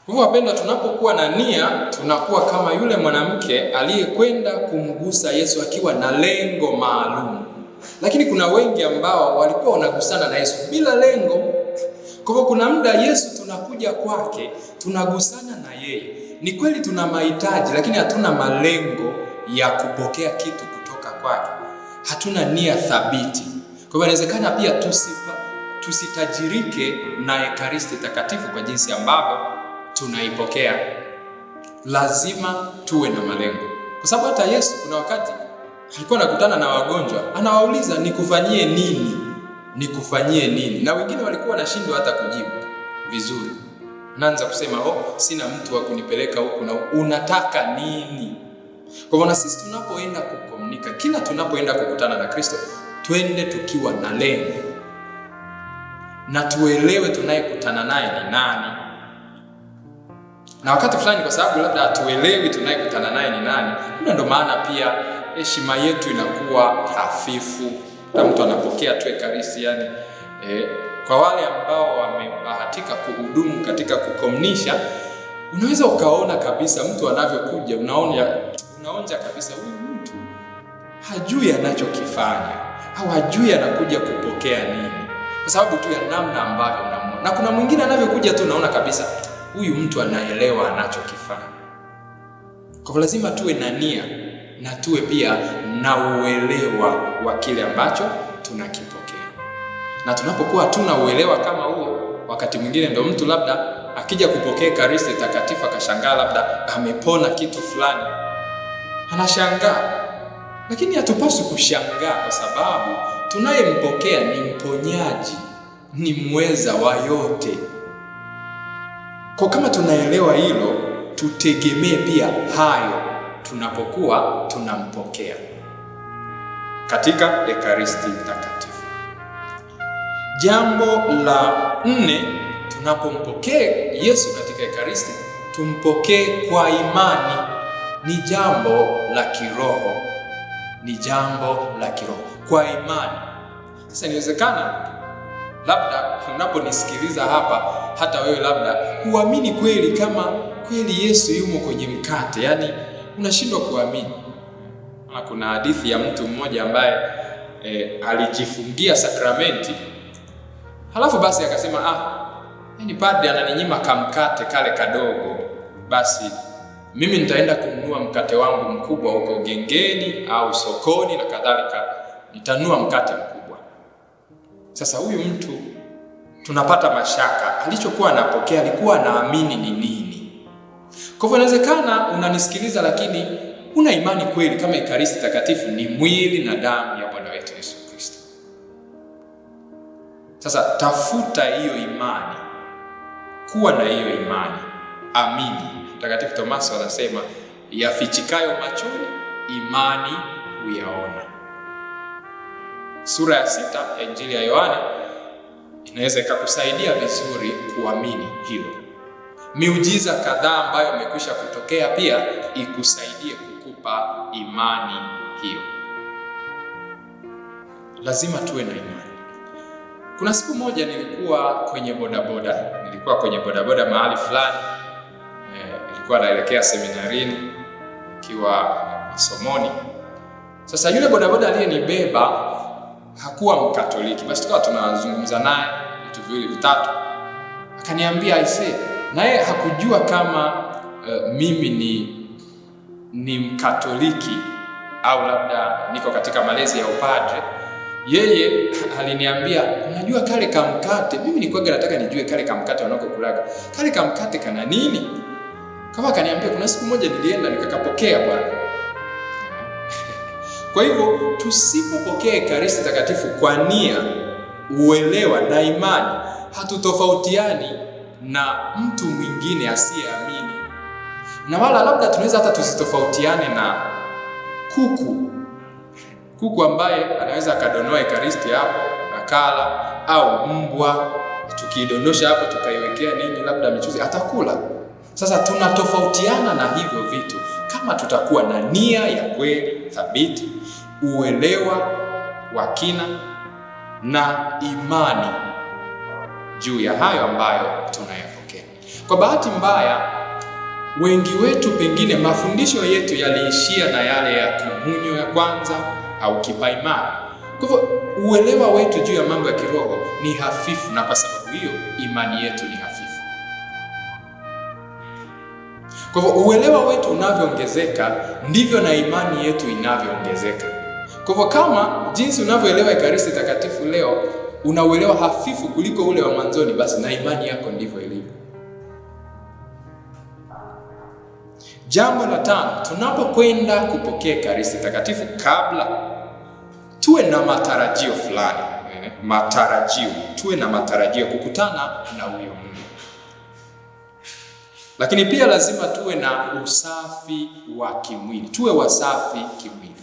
Kwa hivyo wapendwa, tunapokuwa na nia, tunakuwa kama yule mwanamke aliyekwenda kumgusa Yesu akiwa na lengo maalum. Lakini kuna wengi ambao walikuwa wanagusana na Yesu bila lengo. Kwa hivyo kuna muda Yesu tunakuja kwake, tunagusana na yeye. Ni kweli tuna mahitaji, lakini hatuna malengo ya kupokea kitu kutoka kwake. Hatuna nia thabiti. Kwa hivyo inawezekana pia tusitajirike na Ekaristi Takatifu kwa jinsi ambavyo tunaipokea. Lazima tuwe na malengo. Kwa sababu hata Yesu kuna wakati alikuwa anakutana na wagonjwa, anawauliza nikufanyie nini? Nikufanyie nini? Na wengine walikuwa wanashindwa hata kujibu vizuri. Anaanza kusema, sina mtu wa kunipeleka huku na unataka nini? Kwa hivyo na sisi tunapoenda kukomunika, kila tunapoenda kukutana na Kristo, twende tukiwa na lengo. Na tuelewe tunayekutana naye ni nani. Na wakati fulani kwa sababu labda hatuelewi tunayekutana naye ni nani, ndio maana pia heshima yetu inakuwa hafifu. Na mtu anapokea tu Ekaristi kwa wale ambao wamebahatika kuhudumu katika kukomunisha, unaweza ukaona kabisa mtu anavyokuja, unaonja kabisa huyu mtu hajui anachokifanya au hajui anakuja kupokea nini, kwa sababu tu ya namna ambavyo unamwona. Na kuna mwingine anavyokuja tu unaona kabisa huyu mtu anaelewa anachokifanya. Kwa hivyo lazima tuwe na nia na tuwe pia na uelewa wa kile ambacho tunakipokea. Na tunapokuwa hatuna uelewa kama huo, wakati mwingine ndio mtu labda akija kupokea Ekaristi Takatifu akashangaa labda amepona kitu fulani, anashangaa. Lakini hatupaswi kushangaa, kwa sababu tunayempokea ni mponyaji, ni mweza wa yote. Kwa kama tunaelewa hilo, tutegemee pia hayo tunapokuwa tunampokea katika Ekaristi Takatifu. Jambo la 4, tunapompokea Yesu katika Ekaristi, tumpokee kwa imani. Ni jambo la kiroho. Ni jambo la kiroho kwa imani. Sasa inawezekana labda unaponisikiliza hapa, hata wewe labda huamini kweli kama kweli Yesu yumo kwenye mkate, yaani unashindwa kuamini. Kuna hadithi ya mtu mmoja ambaye alijifungia sakramenti, halafu basi akasema yaani padre ananinyima kamkate kale kadogo, basi mimi nitaenda kununua mkate wangu mkubwa huko gengeni au sokoni na kadhalika, nitanunua mkate mkubwa. Sasa huyu mtu tunapata mashaka, alichokuwa anapokea alikuwa anaamini ni nini? Kwa hivyo inawezekana unanisikiliza lakini una imani kweli kama Ekaristi Takatifu ni mwili na damu ya Bwana wetu Yesu Kristo. Sasa tafuta hiyo imani, kuwa na hiyo imani, amini. Mtakatifu Tomaso anasema yafichikayo machoni imani huyaona. Sura ya 6 Injili ya Yohane inaweza ikakusaidia vizuri kuamini hilo. Miujiza kadhaa ambayo imekwisha kutokea pia ikusaidie kukupa imani hiyo. Lazima tuwe na imani. Kuna siku moja nilikuwa kwenye bodaboda mahali fulani, nilikuwa naelekea seminarini ikiwa masomoni. Sasa yule bodaboda aliyenibeba hakuwa Mkatoliki. Basi tukawa tunazungumza naye vitu viwili vitatu, akaniambia naye hakujua kama mimi ni Mkatoliki au labda niko katika malezi ya upadre. Yeye aliniambia, unajua kale kamkate, mimi nilikuwa nataka nijue kale kamkate wanakokulaga kale kamkate kana nini. Kama akaniambia kuna siku moja nilienda nikakapokea bwana. Kwa hivyo tusipopokea Ekaristi Takatifu kwa nia, uelewa na imani, hatutofautiani na mtu mwingine asiyeamini. Na wala labda tunaweza hata tusitofautiane na kuku ambaye anaweza akadonoa Ekaristi hapo akala, au mbwa tukidondosha hapo tukaiwekea labda michuzi atakula. Sasa tunatofautiana na hivyo vitu kama tutakuwa na nia ya kweli thabiti, uelewa wa kina na imani juu ya hayo ambayo tunayapokea. Kwa bahati mbaya, wengi wetu pengine mafundisho yetu yaliishia na yale ya komunyo ya kwanza au kipaimara. Kwa hivyo uelewa wetu juu ya mambo ya kiroho ni hafifu, na kwa sababu hiyo imani yetu ni hafifu. Kwa hivyo uelewa wetu unavyoongezeka ndivyo na imani yetu inavyoongezeka. Kwa hivyo kama jinsi unavyoelewa Ekaristi Takatifu leo unauelewa hafifu kuliko ule wa mwanzoni, basi na imani yako ndivyo ilivyo. Jambo la 5, tunapokwenda kupokea Ekaristi Takatifu, kabla tuwe na matarajio fulani. Tuwe na matarajio kukutana na huyo Mungu. Lakini pia lazima tuwe na usafi wa kimwili, tuwe wasafi kimwili.